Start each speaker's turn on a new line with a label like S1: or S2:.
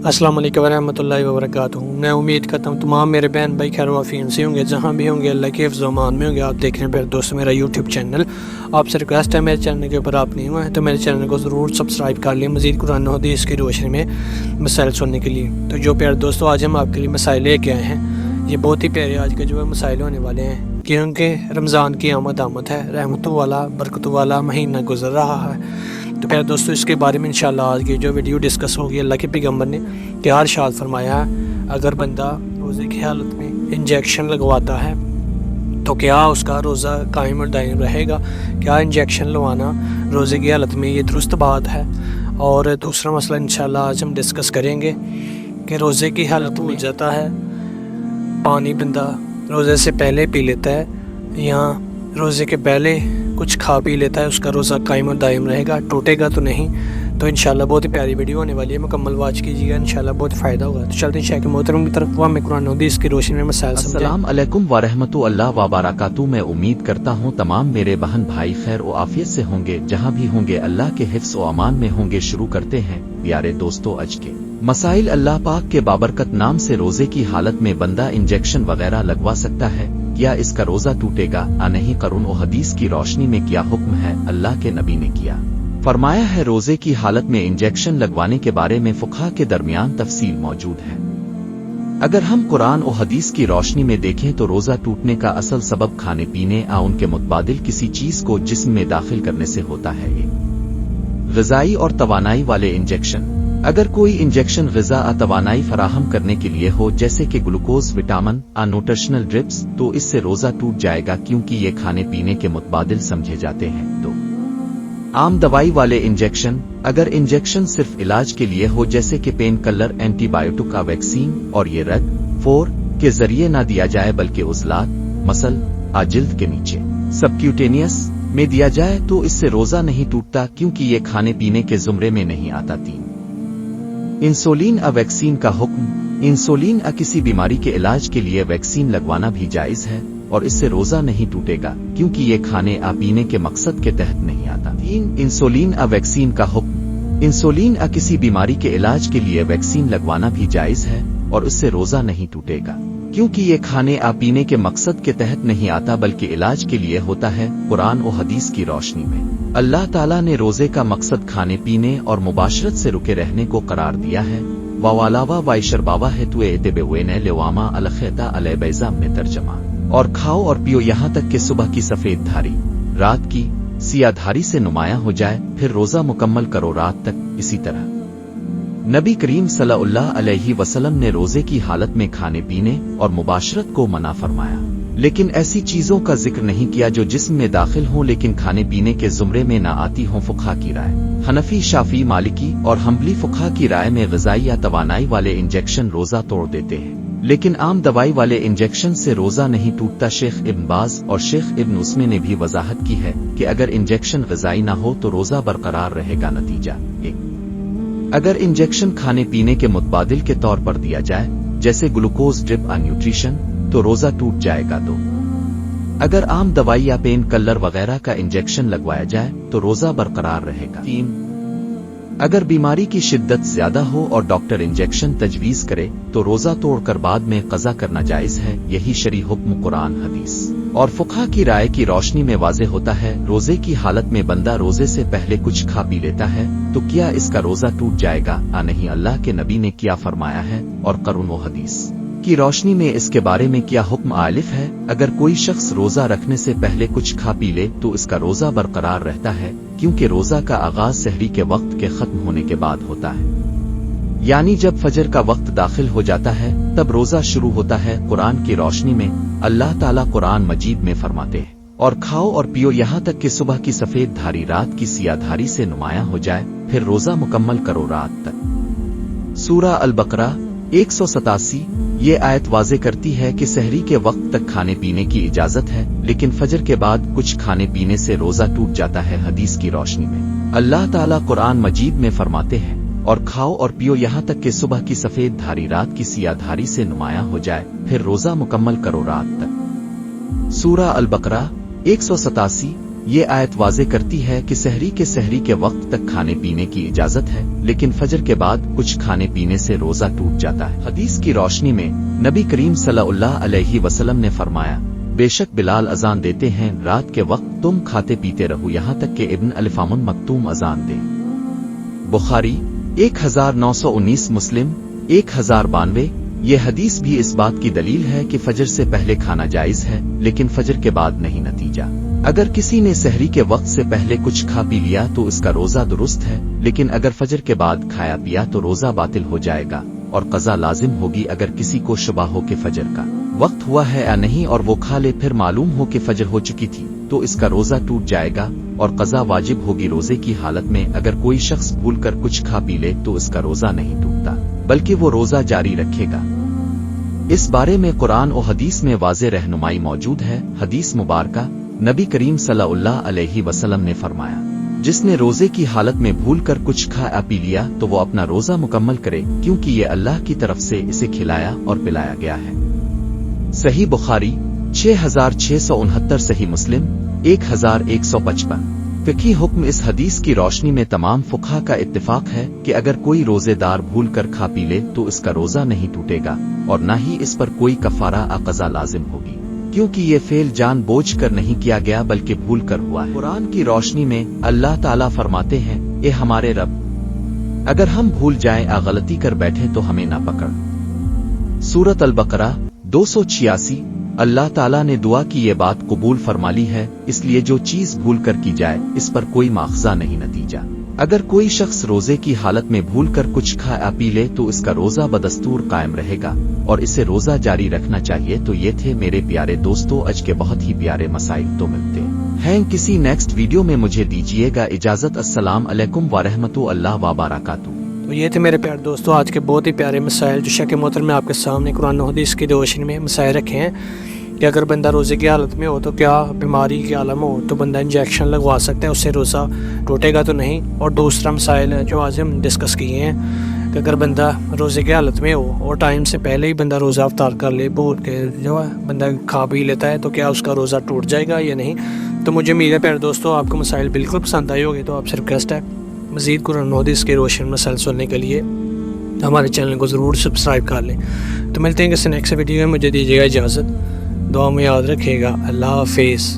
S1: अस्सलाम वालेकुम वरहमतुल्लाहि वबरकातुहू। मैं उम्मीद करता हूँ तमाम मेरे बहन भाई खैर वाफियन से होंगे, जहाँ भी होंगे अल्लाह के हिफ्ज़ व अमान में होंगे। आप देख रहे हैं फिर दोस्तों मेरा यूट्यूब चैनल। आपसे रिक्वेस्ट है मेरे चैनल के ऊपर आप नहीं हुए हैं तो मेरे चैनल को ज़रूर सब्सक्राइब कर लें मज़ीद कुरान और हदीस की रोशनी में मसाइल सुनने के लिए। तो जो प्यारे दोस्तों आज हम आपके लिए मसाइल लेके आए हैं, ये बहुत ही प्यारे आज के जो है मसाइल होने वाले हैं, क्योंकि रमज़ान की आमद है, रहमतों वाला बरकतों वाला महीना गुजर रहा है। तो प्यारे दोस्तों इसके बारे में इंशाल्लाह आज की जो वीडियो डिस्कस होगी। अल्लाह के पैगम्बर ने क्या इरशाद फरमाया है, अगर बंदा रोज़े की हालत में इंजेक्शन लगवाता है तो क्या उसका रोज़ा कायम और दायम रहेगा? क्या इंजेक्शन लगवाना रोज़े की हालत में ये दुरुस्त बात है? और दूसरा मसला इंशाल्लाह आज हम डिस्कस करेंगे कि रोज़े की हालत में जाता है, पानी बंदा रोज़े से पहले पी लेता है या रोज़े के पहले कुछ खा पी लेता है, उसका रोज़ा कायम और दायम रहेगा, टूटेगा तो नहीं? तो इंशाल्लाह बहुत ही प्यारी वीडियो होने वाली है, मुकम्मल वाच कीजिएगा, इंशाल्लाह बहुत फ़ायदा होगा। तो चलते हैं शेख मोहतरम की तरफ, वह मैं कुरान और हदीस की रोशनी में मसाइल समझाएं।
S2: अस्सलाम अलैकुम वरहमतुल्लाह वबरकातुहू। मैं उम्मीद करता हूँ तमाम मेरे बहन भाई खैर व आफियत से होंगे, जहाँ भी होंगे अल्लाह के हिफ्ज़ व अमान में होंगे। शुरू करते हैं प्यारे दोस्तों आज के मसाइल। अल्लाह पाक के बाबरकत नाम से रोज़े की हालत में बंदा इंजेक्शन वगैरह लगवा सकता है, क्या इसका रोज़ा टूटेगा या नहीं? कुरान और हदीस की रोशनी में क्या हुक्म है? अल्लाह के नबी ने क्या फरमाया है? रोज़े की हालत में इंजेक्शन लगवाने के बारे में फुक़हा के दरमियान तफसील मौजूद है। अगर हम कुरान और हदीस की रोशनी में देखें तो रोज़ा टूटने का असल सबब खाने पीने या उनके मुतबादिल किसी चीज़ को जिस्म में दाखिल करने से होता है। ये ग़िज़ाई और तवानाई वाले इंजेक्शन। अगर कोई इंजेक्शन ग़िज़ा या तवानाई फराहम करने के लिए हो, जैसे कि ग्लूकोज, विटामिन या न्यूट्रिशनल ड्रिप्स, तो इससे रोज़ा टूट जाएगा, क्योंकि ये खाने पीने के मुतबादिल समझे जाते हैं। तो आम दवाई वाले इंजेक्शन। अगर इंजेक्शन सिर्फ इलाज के लिए हो, जैसे कि पेन किलर, एंटीबायोटिक का वैक्सीन, और ये रग फोर के जरिए ना दिया जाए बल्कि उज़लात, मसल या जिल्द के नीचे सबक्यूटेनियस में दिया जाए, तो इससे रोज़ा नहीं टूटता, क्योंकि ये खाने पीने के जुमरे में नहीं आता। 3 इंसुलिन या वैक्सीन का हुक्म। इंसुलिन या किसी बीमारी के इलाज के लिए वैक्सीन लगवाना भी जायज़ है और इससे रोज़ा नहीं टूटेगा, क्योंकि ये खाने या पीने के मकसद के तहत नहीं आता। 3 इंसुलिन या वैक्सीन का हुक्म। इंसुलिन या किसी बीमारी के इलाज के लिए वैक्सीन लगवाना भी जायज़ है और इससे रोज़ा नहीं टूटेगा, क्योंकि ये खाने या पीने के मकसद के तहत नहीं आता बल्कि इलाज के लिए होता है। कुरान और हदीस की रोशनी में अल्लाह ताला ने रोज़े का मकसद खाने पीने और मुबाशरत से रुके रहने को करार दिया है। वालावा वाइशरबावा है तुए एतेबेवेने लेवामा अलखेता अलैबैजा में तर्जमा। और खाओ और पियो यहाँ तक कि सुबह की सफ़ेद धारी रात की सिया धारी से नुमायां हो जाए, फिर रोज़ा मुकम्मल करो रात तक। इसी तरह नबी करीम सल्लल्लाहु अलैहि वसल्लम ने रोज़े की हालत में खाने पीने और मुबाशरत को मना फरमाया, लेकिन ऐसी चीज़ों का जिक्र नहीं किया जो जिस्म में दाखिल हों लेकिन खाने पीने के जुमरे में न आती हों। फुक़हा की राय। हनफी, शाफी, मालिकी और हम्बली फुक़हा की राय में ग़िज़ाई या तवानाई वाले इंजेक्शन रोज़ा तोड़ देते हैं, लेकिन आम दवाई वाले इंजेक्शन से रोज़ा नहीं टूटता। शेख इब्न बाज और शेख इब्न उस्मे ने भी वजाहत की है कि अगर इंजेक्शन ग़िज़ाई ना हो तो रोज़ा बरकरार रहेगा। नतीजा 1, अगर इंजेक्शन खाने पीने के मुतबादिल के तौर पर दिया जाए, जैसे ग्लूकोज, ड्रिप या न्यूट्रिशन, तो रोज़ा टूट जाएगा। 2, अगर आम दवाई या पेन किलर वगैरह का इंजेक्शन लगवाया जाए तो रोज़ा बरकरार रहेगा। 3, अगर बीमारी की शिद्दत ज्यादा हो और डॉक्टर इंजेक्शन तजवीज़ करे तो रोज़ा तोड़कर बाद में क़ज़ा करना जायज़ है। यही शरई हुक्म कुरान, हदीस और फुक़हा की राय की रोशनी में वाज़े होता है। रोज़े की हालत में बंदा रोज़े से पहले कुछ खा पी लेता है तो क्या इसका रोज़ा टूट जाएगा या नहीं? अल्लाह के नबी ने क्या फरमाया है और कुरान व हदीस की रोशनी में इसके बारे में क्या हुक्म आलिफ है? अगर कोई शख्स रोज़ा रखने से पहले कुछ खा पी ले तो इसका रोज़ा बरकरार रहता है, क्योंकि रोज़ा का आगाज़ सहरी के वक्त के ख़त्म होने के बाद होता है, यानी जब फजर का वक्त दाखिल हो जाता है तब रोज़ा शुरू होता है। कुरान की रोशनी में अल्लाह ताला कुरान मजीद में फरमाते हैं, और खाओ और पियो यहाँ तक कि सुबह की सफ़ेद धारी रात की सिया धारी से नुमायां हो जाए, फिर रोज़ा मुकम्मल करो रात तक। सूरा अल-बकरा 187। ये आयत वाज़े करती है कि सहरी के वक्त तक खाने पीने की इजाज़त है, लेकिन फजर के बाद कुछ खाने पीने से रोज़ा टूट जाता है। हदीस की रोशनी में अल्लाह ताला कुरान मजीद में फरमाते हैं, और खाओ और पियो यहाँ तक कि सुबह की सफ़ेद धारी रात की सिया धारी से नुमायां हो जाए, फिर रोज़ा मुकम्मल करो रात तक। सूरा अल-बकरा 187। یہ آیت واضح کرتی ہے کہ سحری کے وقت تک کھانے پینے کی اجازت ہے، لیکن فجر کے بعد کچھ کھانے پینے سے روزہ ٹوٹ جاتا ہے۔ حدیث کی روشنی میں نبی کریم صلی اللہ علیہ وسلم نے فرمایا، بے شک بلال اذان دیتے ہیں، رات کے وقت تم کھاتے پیتے رہو یہاں تک کہ ابن الفام مکتوم اذان دے۔ بخاری 1919، مسلم 1092۔ یہ حدیث بھی اس بات کی دلیل ہے کہ فجر سے پہلے کھانا جائز ہے، لیکن فجر کے بعد نہیں۔ نتیجہ، اگر کسی نے سحری کے وقت سے پہلے کچھ کھا پی لیا تو اس کا روزہ درست ہے، لیکن اگر فجر کے بعد کھایا پیا تو روزہ باطل ہو جائے گا اور قضا لازم ہوگی۔ اگر کسی کو شبہ ہو کہ فجر کا وقت ہوا ہے یا نہیں اور وہ کھا لے، پھر معلوم ہو کہ فجر ہو چکی تھی، تو اس کا روزہ ٹوٹ جائے گا اور قضا واجب ہوگی۔ روزے کی حالت میں اگر کوئی شخص بھول کر کچھ کھا پی لے تو اس کا روزہ نہیں ٹوٹتا، بلکہ وہ روزہ جاری رکھے گا۔ اس بارے میں قرآن و حدیث میں واضح رہنمائی موجود ہے۔ حدیث مبارکہ، نبی کریم صلی اللہ علیہ وسلم نے فرمایا، جس نے روزے کی حالت میں بھول کر کچھ کھا پی لیا تو وہ اپنا روزہ مکمل کرے، کیونکہ یہ اللہ کی طرف سے اسے کھلایا اور پلایا گیا ہے۔ صحیح بخاری 6669، صحیح مسلم 1155۔ فقہی حکم۔ اس حدیث کی روشنی میں تمام فقہا کا اتفاق ہے کہ اگر کوئی روزے دار بھول کر کھا پی لے تو اس کا روزہ نہیں ٹوٹے گا اور نہ ہی اس پر کوئی کفارہ قضا لازم ہوگی، کیونکہ یہ فعل جان بوجھ کر نہیں کیا گیا بلکہ بھول کر ہوا ہے۔ قرآن کی روشنی میں اللہ تعالیٰ فرماتے ہیں، اے ہمارے رب، اگر ہم بھول جائیں یا غلطی کر بیٹھیں تو ہمیں نہ پکڑ۔ سورۃ البقرہ 286۔ اللہ تعالیٰ نے دعا کی یہ بات قبول فرما لی ہے، اس لیے جو چیز بھول کر کی جائے اس پر کوئی مواخذہ نہیں۔ نتیجہ، اگر کوئی شخص روزے کی حالت میں بھول کر کچھ کھا پی لے تو اس کا روزہ بدستور قائم رہے گا اور اسے روزہ جاری رکھنا چاہیے۔ تو یہ تھے میرے پیارے دوستو آج کے بہت ہی پیارے مسائل۔ تو ملتے ہیں کسی نیکسٹ ویڈیو میں، مجھے دیجیے گا اجازت۔ السلام علیکم ورحمۃ اللہ وبرکاتہ۔
S1: تو یہ تھے میرے پیارے دوستو آج کے بہت ہی پیارے مسائل جو شیخ محترم نے آپ کے سامنے قرآن و حدیث کی روشنی میں مسائل رکھے ہیں کہ اگر بندہ روزے کی حالت میں ہو تو کیا بیماری کی عالم ہو تو بندہ انجیکشن لگوا سکتا ہے، اس سے روزہ ٹوٹے گا تو نہیں۔ اور دوسرا مسائل جو آج ہم ڈسکس کیے ہیں کہ اگر بندہ روزے کی حالت میں ہو اور ٹائم سے پہلے ہی بندہ روزہ افطار کر لے، بھول کے جو ہے بندہ کھا پی لیتا ہے، تو کیا اس کا روزہ ٹوٹ جائے گا یا نہیں۔ تو مجھے امید ہے پیارے دوستو آپ کو مسائل بالکل پسند آئے ہوگے۔ تو آپ سے ریکویسٹ ہے مزید قرآن و حدیث کے روشن مسائل سننے کے لیے ہمارے چینل کو ضرور سبسکرائب کر لیں۔ تو ملتے ہیں کسی نیکسٹ ویڈیو میں، مجھے دیجیے گا اجازت، دعا میں یاد رکھیے گا۔ اللہ حافظ۔